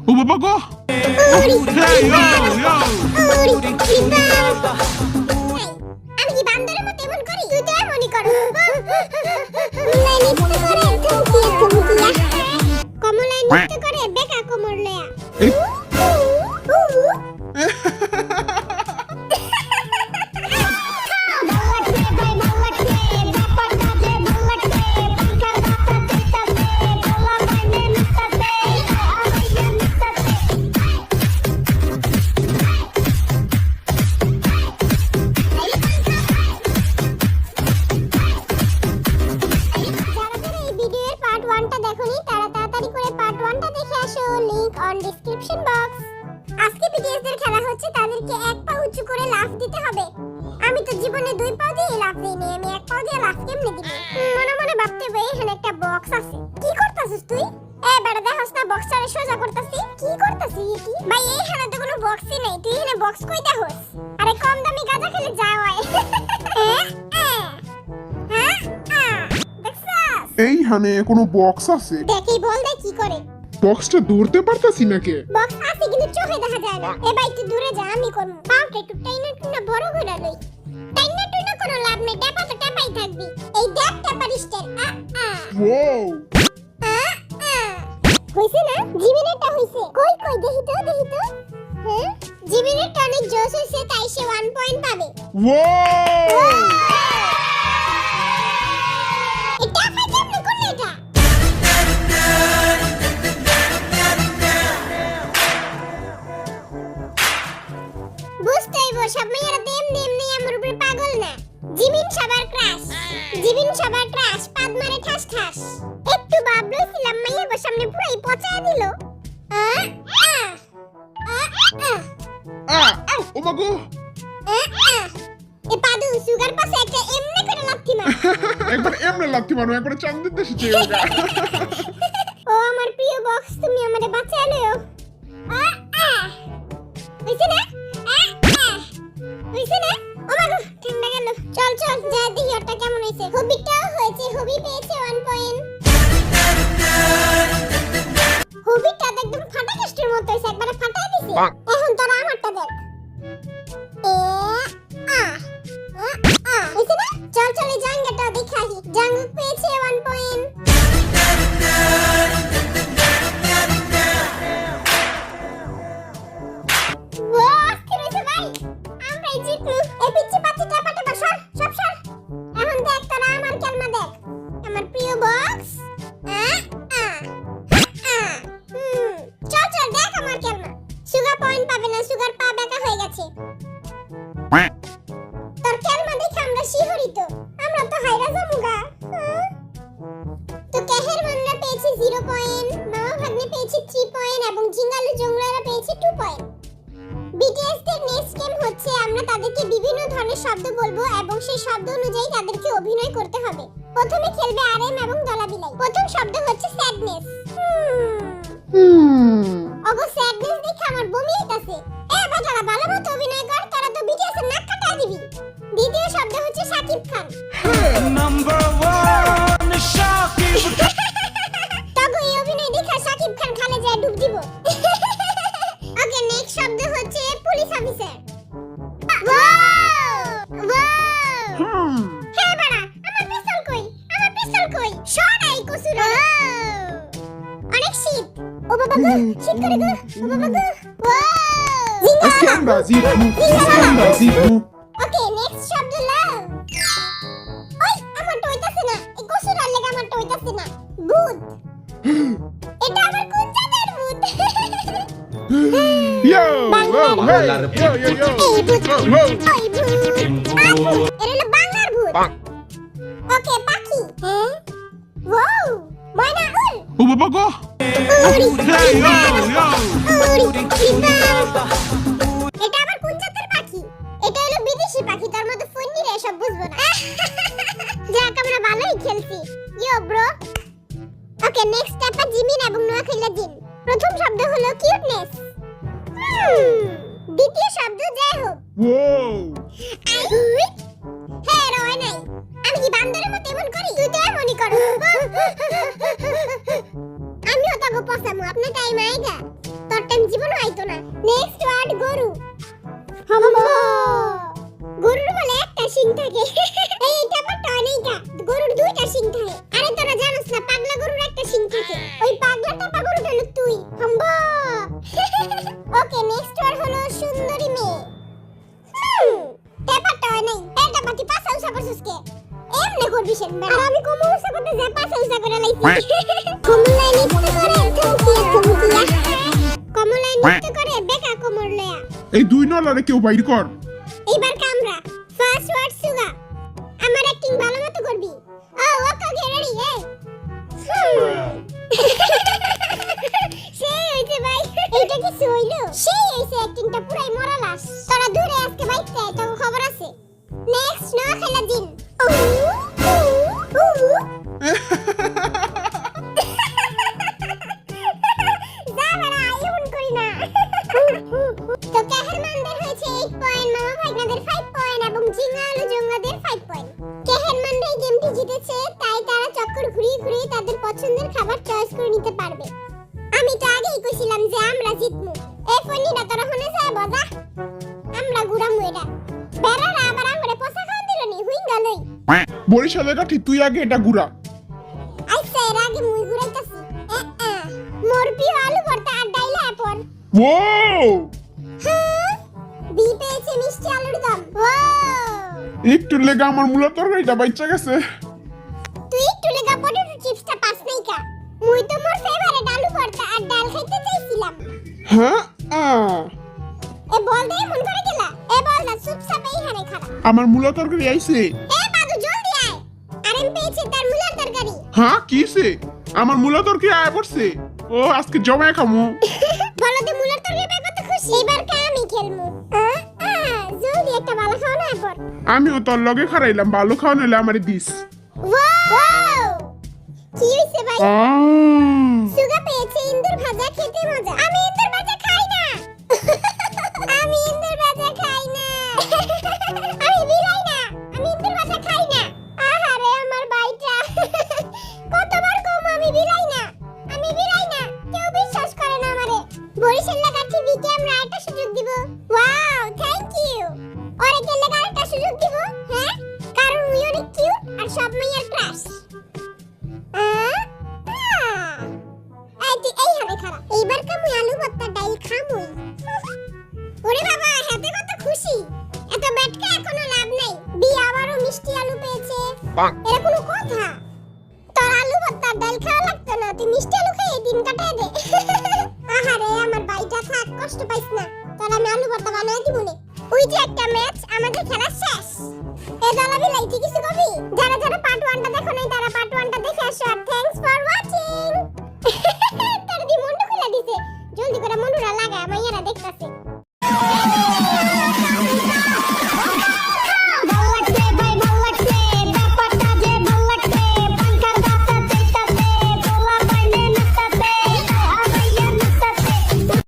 ও বাবা গো আমি কি বান্দরের মতো এমন করি? তুই তো এমনই কর। কমলায় নৃত্য করে বেকা কোমর লয়া। Description box. আজকে বিটিএস দের খেলা হচ্ছে, তাদেরকে এক পা উঁচু করে লাফ দিতে হবে। আমি তো জীবনে দুই পা দিয়ে লাফ দিইনি, আমি এক পা দিয়ে লাফ কেমনে দিব? মনে মনে ভাবতে হবে এখানে একটা বক্স আছে। কি করতাছিস তুই? বেটা দেখছ না বক্সটারে সোজা করতাছি? কি করতাছি কি? ভাই এইখানে তো কোনো বক্সই নাই, তুই এখানে বক্স কই দেখছ? আরে কম দামি গাঁজা খেলে যা হয়। এইখানে কোনো বক্স আছে? দেখি বল দে কি করে? বক্সটা ধরতে পারতাছি না কে? বক্স আছে কিন্তু চোখে দেখা যায় না। ভাই একটু দূরে যা, আমি করব। পাউটা একটু টাইনা টুনা বড় করে লই। টাইনা টুনা কোনো লাভ নেই, টেপা তো টেপাই থাকবি। এই দেখ টেপার স্টাইল। ওয়াও হইছে না? জিমিনেরটা হইছে। কই কই দেখি তো হ্যাঁ জিমিনেরটা অনেক জোশ হইছে, তাই সে 1 পয়েন্ট পাবে। ওয়াও এটা কেমনে করলে এটা? বুঝতেই বল সব মেয়েরা দেম নেই আমার উপরে পাগল না। জিমিন সবার ক্রাশ পাদ মারে ঠাস ঠাস। একটু ভাবলছিলাম মাইয়ার সামনে পুরাই পচায় দিল। ও মা গো এ পাদু সুগার পাশে একটা এমনে করে লাথি মার। একবার এমনে লাথি মারো, একবার চাঁদের দেশে চেয়েওগা। ও আমার প্রিয় বক্স, তুমি আমারে বাঁচায় লও। হইছে না? হইছে না? ও মা গো ঠান্ডা গেল। চল যা দেখি ওটা কেমন হইছে। হবিটাও হয়েছে, হবি পেয়েছে 1 পয়েন্ট। হবিটা একদম ফাটা কেস্টের মতো হইছে, একবারে ফাটায় দিছে। এখন তোরা আমারটা দেখ। হইছে না? চল এই জাঙ্গাটা দেখাই। জাঙ্গু পেয়েছে 1 পয়েন্ট। বিভিন্ন ধরনের শব্দ বলবো এবং সেই শব্দ অনুযায়ী তাদেরকে অভিনয় করতে হবে। প্রথমে খেলবে আরএম এবং দলাবিলাই। প্রথম শব্দ হচ্ছে স্যাডনেস। ওগো স্যাডনেস দেখে আমার বমি হইতাছে। বাজারা ভালো মতো অভিনয় কর, তোরা তো বিটিএস এর নাক কাটা দিবি। দ্বিতীয় শব্দ হচ্ছে শাকিব খান। নাম্বার 1 শাকিব। তবে এই অভিনয় দেখে শাকিব খান খালে যায় ডুব দিব। ওকে নেক্সট শব্দ হচ্ছে পুলিশ অফিসার। অনেক শীত। ও বাবা গো, শীত করে গো। ও বাবা গো। ওকে নেক্সট শব্দ লাভ। ওই আমার টইতাছে না, এই গোসুরার লাগা আমার টইতাছে না। ভূত। এটা আমার কোন জাতের ভূত? ইয়ো বাংলার ভূত। এর হলো বাংলার ভূত। ওকে পাখি। ওয়াও ময়না উল। ও বাবা গো এটা আবার কোন জাতের পাখি? এটা হলো বিদেশি পাখি, তার মধ্যে ফন্নি রে সব বুঝবো না। যাক আমরা ভালোই খেলছি। Yo bro. Okay next step Jimin এবং নোয়াখালীর জিন। প্রথম শব্দ হলো কিউটনেস। দ্বিতীয় শব্দ জয় হোক। ওয়াও হ্যাঁ রয় নাই, আমি কি বান্দরের মতো এমন করি? তুই তো এমনই কর। আমিও তো গো পছামু, আপনার টাইম আইগা। তোর জীবনে আইতো না। নেক্সট ওয়ার্ড গরু। হাম্বা। গরুর বলে একটা শিং থাকে। এইটা বাটা অনেকটা। গরুর দুইটা শিং থাকে। আরে তোরা জানোস না পাগলা গরুর একটা শিং থাকে। ওই পাগলা টাপা গরুটা হলো তুই। হাম্বা। ওকে নেক্সট ওয়ার্ড হলো সুন্দরী মেয়ে। ব্যাপারটা নেই। এটা বাতি পাছা উসা করছিস কে? এমনে করবি সেন বেড়া। আর আমি কোমর উসা করতে যা পাছা উসা করে লাইছি। কমলাই নৃত্য করে থমকিয়া। কমলাই নৃত্য করে বেকা কোমর লয়া। এই দুই নলারে কেউ বাইর কর। এইবার কামরা। ফার্স্ট ওয়ার্ড সুগা। আমার অ্যাক্টিং ভালো মতো করবি। ও ওকে রেডি এই। সেই হইছে ভাই। এইটা কি হইলো? সেই হইছে অ্যাক্টিংটা পুরাই মরালাস। তোরা দূরে আজকে বাইতে তো খবর আছে। নেক্সট না খেলা দিন। যা বড়া আইউন করি না। তো কাহেরমানদের হয়েছে 8 পয়েন্ট, মামা ভাগনাদের 5 পয়েন্ট এবং জিঙ্গা আলু জঙ্গাদের 5 পয়েন্ট। কাহেরমানরা এই গেমটি জিতেছে, তাই তারা চক্কর ঘুরিয়ে ঘুরিয়ে তাদের পছন্দের খাবার চয়েস করে নিতে পারবে। আমি তো আগেই কইছিলাম যে আমরা জিতমু। এই ফনিটা তোরা হনে যায় বাজা। আমরা গুড়ামু এটা। বেরারা আবার আমরে পচা খাওয়ান দিল নি হুইং গালই। বরিশালের কাঠি তুই আগে এটা গুড়া। আইসা এর আগে মুই গুড়াইতাছি। মোর প্রিয় আলু ভর্তা আর ডাইলা আপন। ও হ্যাঁ বি পেয়েছে মিষ্টি আলুর দম। একটু লেগে আমার মূলা তরকারিটা বাইচা গেছে। তুই একটু লেগা পটেটো চিপসটা পাস নাই কা? মুই তো মোর ফেভারিট আলু ভর্তা আর ডাল খাইতে চাইছিলাম। হ্যাঁ এ বল দে মন করে গেলা। এ বল না চুপচাপ এইখানে খাড়া। আমার মূলা তরকারি আইছে। এ বাদু জলদি আয়। আরেম পেয়েছে তার মুলার তরকারি। হ্যাঁ কিছে? আমার মূলা তরকারি আয় পড়ছে। ও আজকে জমায় খামু। বলো তো মুলার তরকারি পাই কত খুশি। এবার কা আমি খেলমু। জলদি একটা ভালো খাও না পর। আমিও তোর লগে খারাইলাম, ভালো খাওয়া নইলে আমারে দিস। ওয়াও কি হইছে ভাই? সুগা পেয়েছে ইন্দুর ভাজা খেতে মজা। আমি ইন্দুর ভাজা খাই না। আমি ইন্দুর ভাজা খাই না। আমি বিলাই না। আমি ইন্দুর ভাজা খাই না। আহারে আমার বাইটা। কতবার কম আমি বিলাই না। আমি বিলাই না। কেউ বিশ্বাস করে না আমারে। বরিশাল লাগা টিভিকে আমরা একটা সুযোগ দিব। Wow thank you. ওরে কে লাগা একটা সুযোগ দিব? হ্যাঁ কারণ উই অনেক কিউট আর সব মেয়ের ক্রাশ। এইবার কামুই আলু ভর্তা ডাইল খামুই। ওরে বাবা হাতে কত খুশি। এত ব্যাটকা এখনো লাভ নাই। বি আবারও মিষ্টি আলু পেয়েছে। এরা কোনো কথা? তোর আলু ভর্তা ডাইল খাওয়া লাগতো না, তুই মিষ্টি আলু খেয়ে দিন কাটায় দে। আহারে আমার বাইটা থাক, কষ্ট পাইস না। তোর আমি আলু ভর্তা বানায় দিব নে। ওই যে একটা ম্যাচ, আমাদের খেলা শেষ। এ দালাবি লাইতি কিছু কবি? যারা যারা পার্ট 1টা দেখো নাই তারা পার্ট 1টা দেখে আসো। আর থ্যাঙ্কস ফর ওয়াচিং। তার দি মন্ডু খুলে দিছে। জলদি করে মন্ডুরা লাগা, মাইয়ারা দেখতাছে।